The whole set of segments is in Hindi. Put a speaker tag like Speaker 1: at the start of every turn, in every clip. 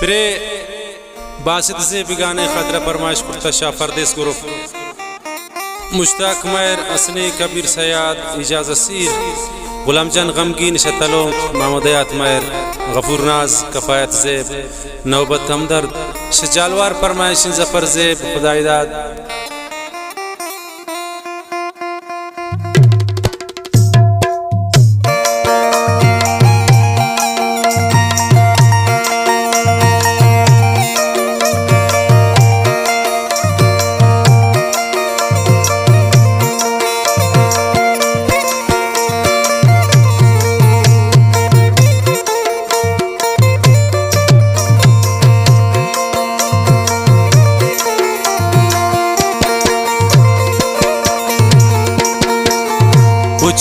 Speaker 1: प्रे बासित से बिगाने खतरा फरमाइश कुर्ता शाह फरदेस ग्रुप मुश्ताक मैर असनी कबीर सयाद इजाज सीर गुलाम जान गमगीन शतलों महमूदयात मैर गफूर नाज कफायत जेब नौबत हमदर्द शजालवार फरमाइश जफर जेब खुदाईदाद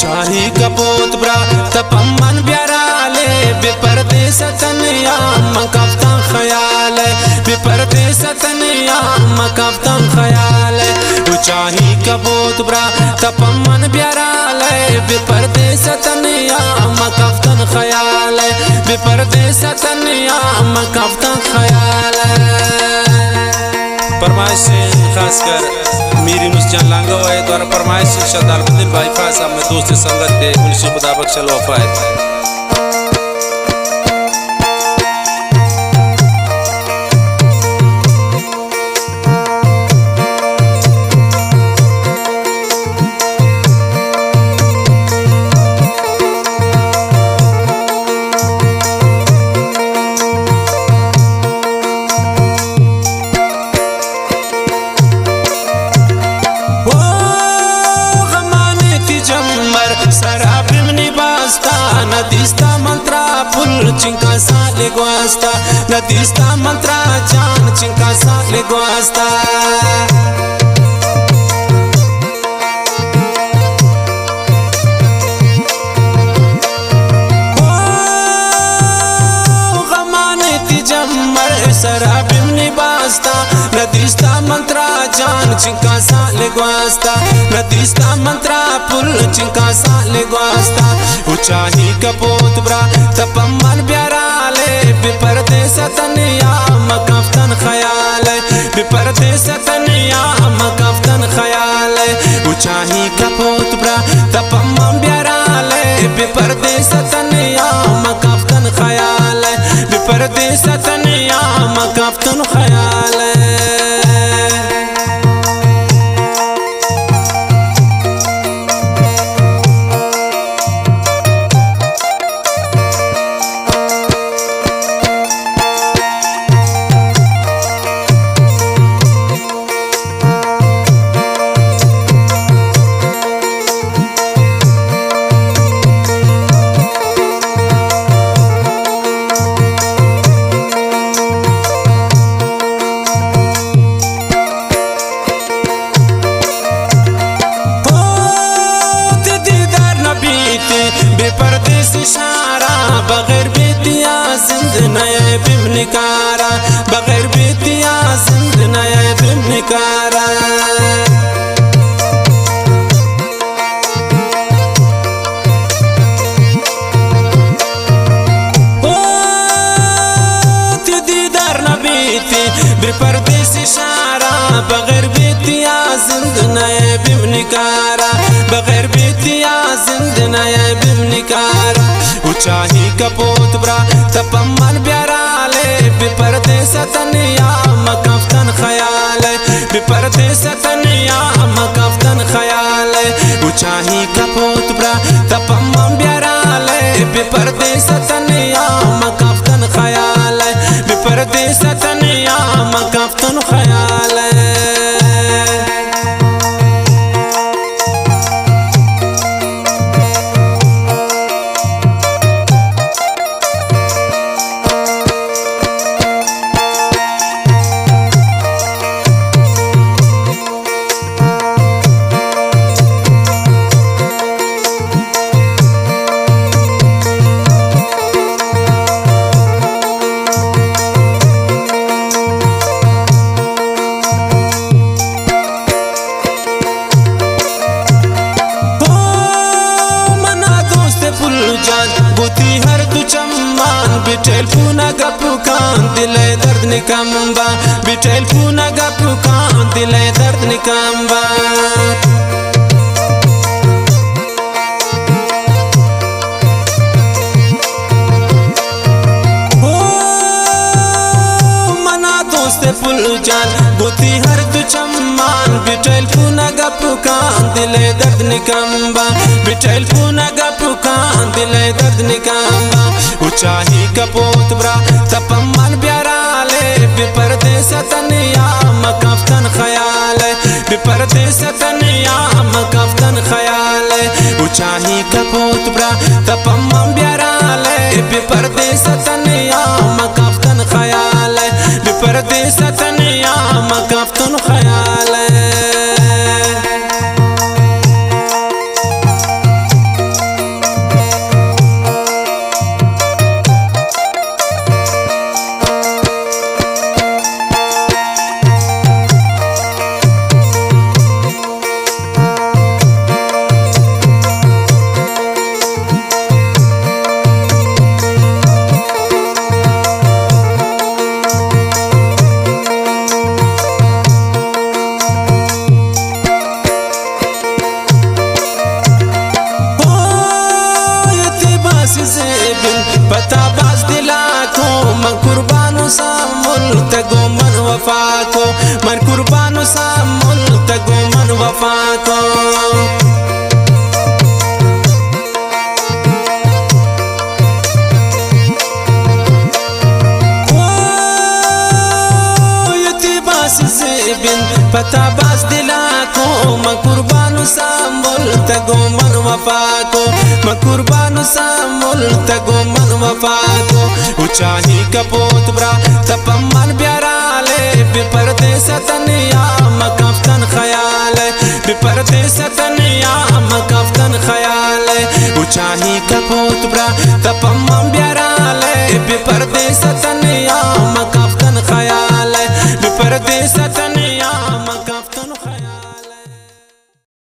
Speaker 2: चाही कपोत ब्रा तपमन ब्याराले बेपर्दे सतनिया मकफ्ता ख्याल बेपर्दे सतनिया मकफ्ता ख्याल चाही कपोत ब्रा तपमन ब्याराले बेपर्दे सतनिया मकफ्ता ख्याल बेपर्दे सतनिया मकफ्ता ख्याल।
Speaker 1: फरमाइश से खासकर मीरी मुस्जान लांगा हुआ है द्वारा फरमाइश से शदालुद्दीन भाई फास साहब में दोस्त संगत थे मुंशी खुदा बख्शल वफाए।
Speaker 2: नदीस्ता मंत्रा फुल चिंका साले ग्वास्ता नदीस्ता मंत्रा जान चिंका साले ग्वास्ता गमाने तिजम्मर सराबिम निबास्ता नदीस्ता मंत्रा जान चिंका साले ग्वास्ता नदीस्ता मंत्रा फुल चिंका साले ग्वास्ता चाही कपोत ब्रा तपमन ब्याराले बेपर्दे सतनिया मकफ्तन ख्याल बेपर्दे सतनिया मकफ्तन ख्याल चाही कपोत ब्रा तपमन ब्याराले बेपर्दे सतनिया मकफ्तन ख्याल बेपर्दे सतनिया मकफ्तन ख्याल। बेपर्देस इशारा बगैर बेतिया जिंद नए बिम निकारा बगैर बेतिया जिंद नए बिम निकारा दीदार नबीती बेपर्देस इशारा बगैर बेतिया जिंद नए बिम निकारा बगैर बेतिया जिंद नए बिम निकारा चाही कपोत ब्रा तपमन ब्याराले बेपर्दे सतनिया मकफ्तन ख्याल बेपर्दे सतनिया मकफ्तन ख्याल चाही कपोत ब्रा तपमन ब्याराले बेपर्दे सतनिया मकफ्तन ख्याल बेपर्दे सतनिया मकफ्तन ख्याल। निकम्बा बिटेल पूना गपु कान दिले दर्द निकम्बा पुल जान गोती हर तु चम्मान बिटेल पूना गपु कान दिले दर्द निकम्बा बिटेल पूना गपु कान दिले दर्द निकम्बा उचाही कपोत ब्रा तपम्मन ब्याराले बिपरदेस तनिया मकफ्तन ख्याले बिपरदेस तनिया मकफ्तन ख्याले उचाही कपोत ब्रा तपम्मन ब्याराले बिपरदेस तनिया मकफ्तन ख्याले बिपरदेस तनिया मकफ्तन ख्याले पता बाज दिला को मन कुर्बानो सा मुल्क गो मन वफा को मन कुर्बानो सा मुल्क गो मन वफा को पता बाज दिला को मैं कुर्बानो सा मुल्क गो मन वफा को मैं कुर्बानो सा मुल्क गो मन वफा को उचाही कपोत ब्रा तपम्मन ब्याराले बिपरदेस तनिया मकफ्तन ख्याले बिपरदेस तनिया मकफ्तन ख्याले उचाही कपोत ब्रा तपम्मन ब्याराले बिपरदेस